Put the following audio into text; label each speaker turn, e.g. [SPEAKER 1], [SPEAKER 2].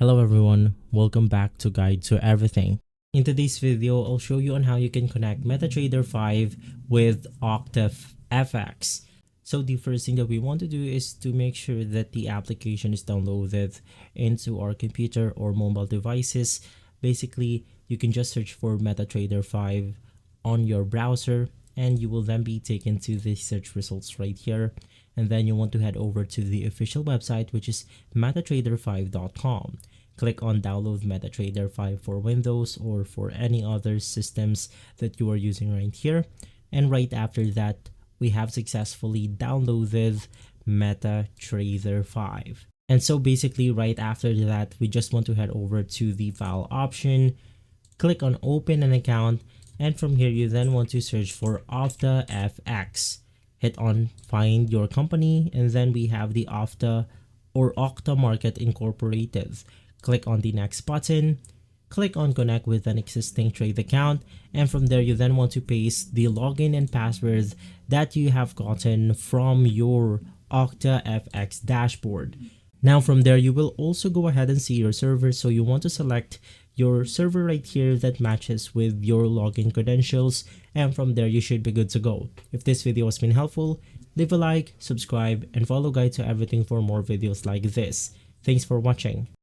[SPEAKER 1] Hello everyone, welcome back to Guide to Everything. In today's video, I'll show you on how you can connect MetaTrader 5 with OctaFX. So the first thing that we want to do is to make sure that the application is downloaded into our computer or mobile devices. Basically, you can just search for MetaTrader 5 on your browser and you will then be taken to the search results right here. And then you want to head over to the official website, which is metatrader5.com. Click on download MetaTrader 5 for Windows or for any other systems that you are using right here. And right after that, we have successfully downloaded MetaTrader 5. And so basically right after that, we just want to head over to the file option, click on open an account, and from here you then want to search for OctaFX. Hit on find your company, and then we have the Octa or Octa Market Incorporated. Click on the next button, click on connect with an existing trade account, and from there you then want to paste the login and password that you have gotten from your OctaFX dashboard. Now from there you will also go ahead and see your server, so you want to select your server right here that matches with your login credentials, and from there you should be good to go. If this video has been helpful, leave a like, subscribe, and follow Guide to Everything for more videos like this. Thanks for watching.